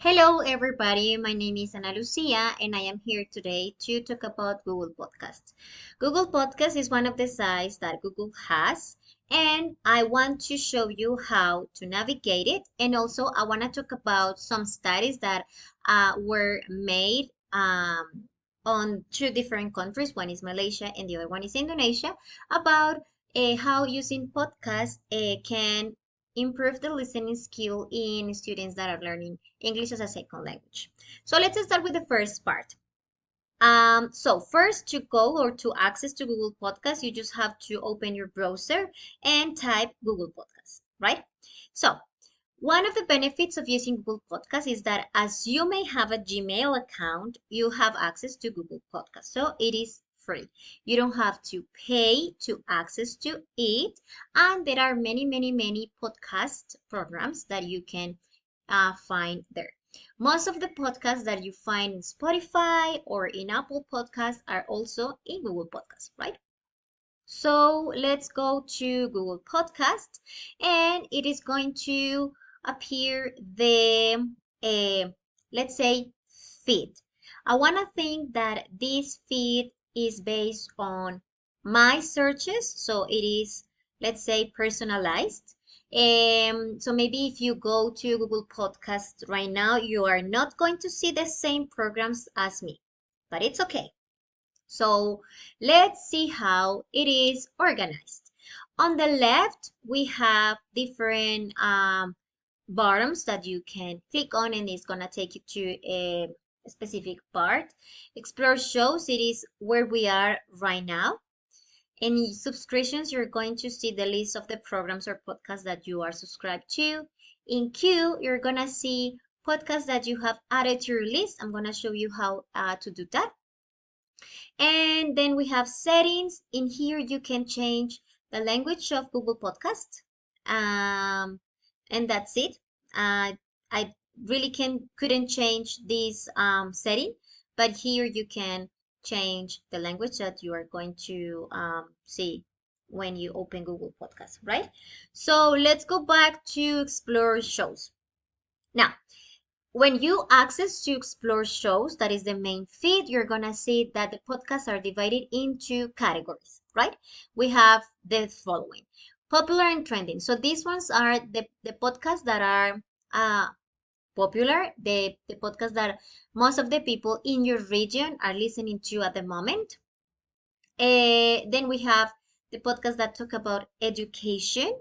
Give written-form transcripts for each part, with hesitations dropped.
Hello, everybody. My name is Ana Lucia, and I am here today to talk about Google Podcasts. Google Podcasts is one of the sites that Google has, and I want to show you how to navigate it. And also, I want to talk about some studies that were made on two different countries. One is Malaysia, and the other one is Indonesia, about how using podcasts can improve the listening skill in students that are learning English as a second language. So let's start with the first part. So first to go or to access to Google Podcast, you just have to open your browser and type Google Podcast, right? So one of the benefits of using Google Podcast is that as you may have a Gmail account, you have access to Google Podcast. So it is free. You don't have to pay to access to it. And there are many podcast programs that you can find there. Most of the podcasts that you find in Spotify or in Apple Podcasts are also in Google Podcasts, right? So let's go to Google Podcast and it is going to appear the, let's say, feed. I want to think that this feed is based on my searches. So it is, let's say, personalized. So maybe if you go to Google Podcast right now, you are not going to see the same programs as me, but it's okay. So let's see how it is organized. On the left, we have different bottoms that you can click on and it's gonna take you to a specific part. Explore shows, it is where we are right now. In subscriptions, you're going to see the list of the programs or podcasts that you are subscribed to. In Q, you're gonna see podcasts that you have added to your list. I'm gonna show you how to do that. And then we have settings. In here, you can change the language of Google Podcast. Um, and that's it. I really couldn't change this setting, but here you can change the language that you are going to see when you open Google Podcast, right? So let's go back to explore shows. Now, when you access to explore shows, that is the main feed, you're gonna see that the podcasts are divided into categories, right? We have the following: popular and trending. So these ones are the podcasts that are popular, the podcasts that most of the people in your region are listening to at the moment. Then we have the podcasts that talk about education.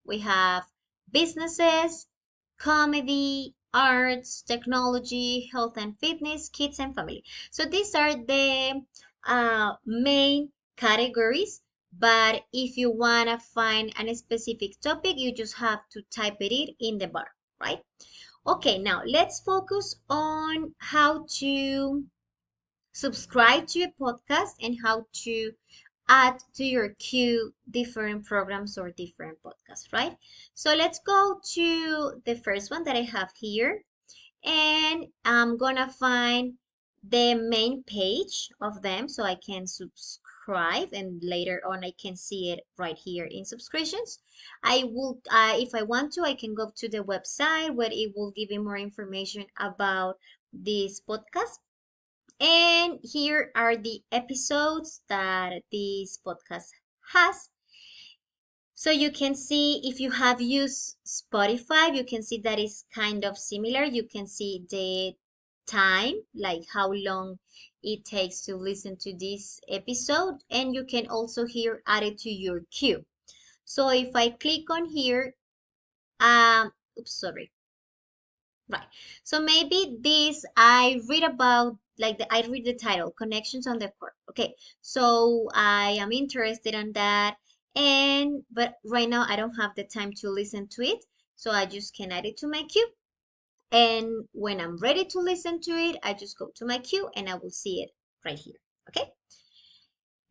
We have businesses, comedy, arts, technology, health and fitness, kids and family. So these are the main categories. But if you want to find a specific topic, you just have to type it in the bar, right? Okay, now let's focus on how to subscribe to a podcast and how to add to your queue different programs or different podcasts, right? So let's go to the first one that I have here, and I'm gonna find the main page of them so I can subscribe and later on I can see it right here in subscriptions. I will, if I want to, I can go to the website where it will give you more information about this podcast, and here are the episodes that this podcast has. So you can see if you have used Spotify, you can see that is kind of similar. You can see the time, like how long it takes to listen to this episode, and you can also here add it to your queue. So if I click on here, oops, sorry. Right. So maybe this I read about like I read the title, Connections on the Court. Okay. So I am interested in that. And but right now I don't have the time to listen to it. So I just can add it to my queue. And when I'm ready to listen to it, I just go to my queue and I will see it right here. Okay.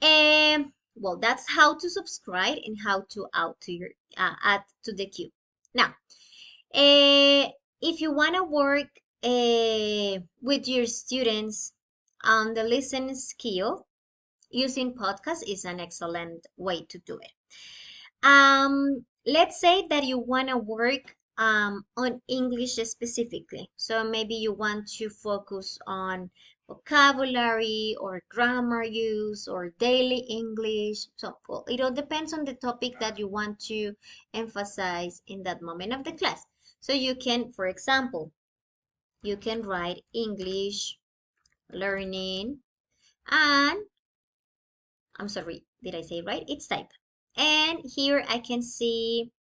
And well, that's how to subscribe and how to add to the queue. Now, if you want to work with your students on the listening skill, using podcast is an excellent way to do it. Let's say that you want to work on English specifically. So maybe you want to focus on vocabulary or grammar use or daily English. So well, it all depends on the topic that you want to emphasize in that moment of the class. So you can, for example, you can write English learning and I'm sorry, did I say it right? It's type. And here I can see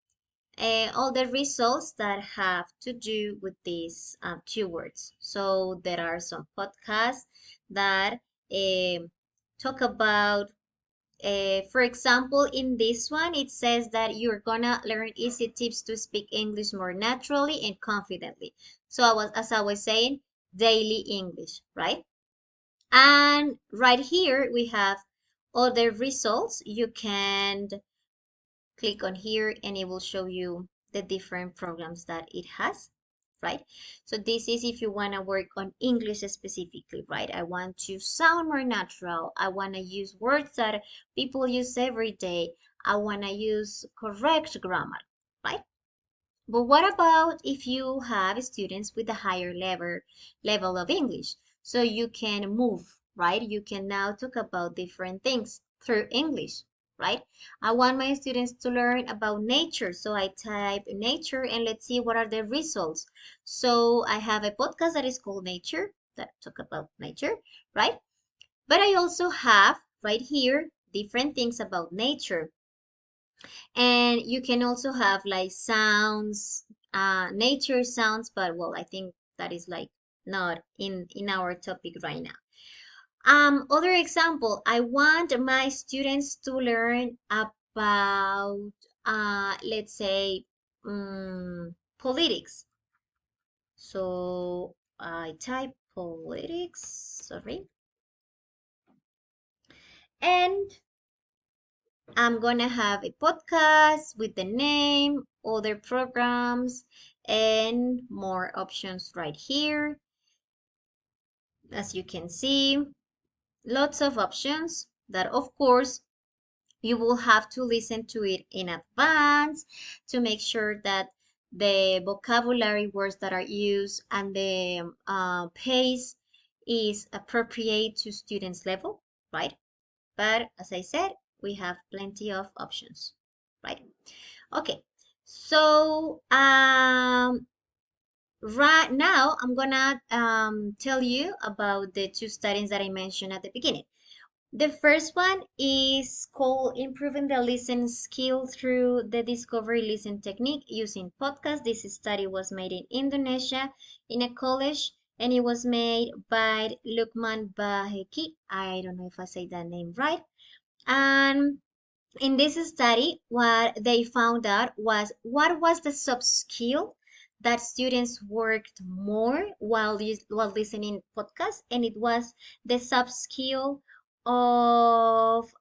all the results that have to do with these two words. So there are some podcasts that talk about, for example, in this one, it says that you're gonna learn easy tips to speak English more naturally and confidently. So as I was saying, daily English, right? And right here we have other results. You can click on here and it will show you the different programs that it has, right? So this is if you want to work on English specifically, right? I want to sound more natural. I want to use words that people use every day. I want to use correct grammar, right? But what about if you have students with a higher level of English? So you can move, right? You can now talk about different things through English, right? I want my students to learn about nature. So I type nature and let's see what are the results. So I have a podcast that is called Nature, that talk about nature, right? But I also have right here different things about nature. And you can also have like sounds, nature sounds, but well, I think that is like not in our topic right now. Other example, I want my students to learn about, let's say, politics. So I type politics, sorry, and I'm gonna have a podcast with the name, other programs, and more options right here. As you can see, lots of options that of course you will have to listen to it in advance to make sure that the vocabulary words that are used and the pace is appropriate to students' level, right? But as I said, we have plenty of options, right? Okay, so right now I'm gonna tell you about the two studies that I mentioned at the beginning. The first one is called Improving the Listening Skill Through the Discovery Listen Technique Using Podcast. This study was made in Indonesia in a college and it was made by Lukman Baheki. I don't know if I say that name right. And in this study, what they found out was what was the sub skill that students worked more while listening podcasts, and it was the sub skill of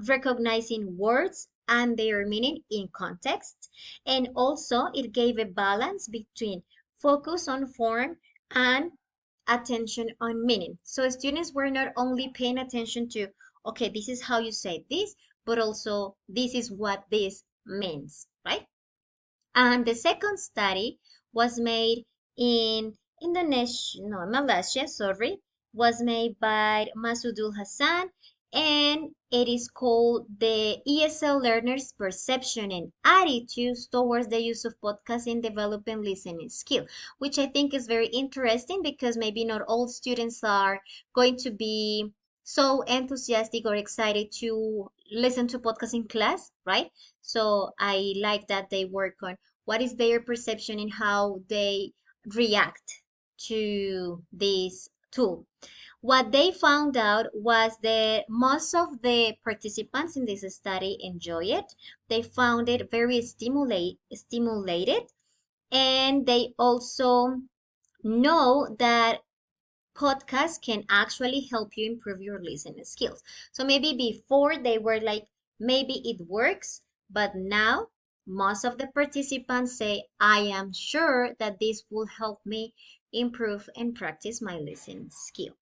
recognizing words and their meaning in context, and also it gave a balance between focus on form and attention on meaning. So students were not only paying attention to, okay, this is how you say this, but also this is what this means, right? And the second study was made in Indonesia, no, Malaysia, sorry, was made by Masudul Hassan, and it is called the ESL Learners' Perception and Attitudes Towards the Use of Podcasts in Developing Listening Skill, which I think is very interesting because maybe not all students are going to be so enthusiastic or excited to listen to podcasts in class, right? So I like that they work on what is their perception and how they react to this tool. What they found out was that most of the participants in this study enjoy it. They found it very stimulated, and they also know that podcasts can actually help you improve your listening skills. So maybe before they were like, maybe it works, but now most of the participants say, I am sure that this will help me improve and practice my listening skill.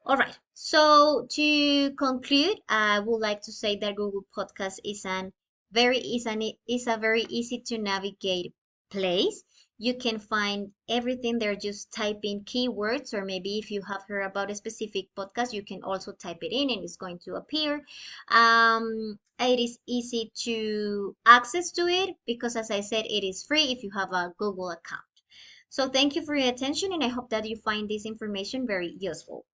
All right. So to conclude, I would like to say that Google Podcast is a very easy to navigate place. You can find everything there. Just type in keywords, or maybe if you have heard about a specific podcast, you can also type it in and it's going to appear. It is easy to access to it because, as I said, it is free if you have a Google account. So thank you for your attention, and I hope that you find this information very useful.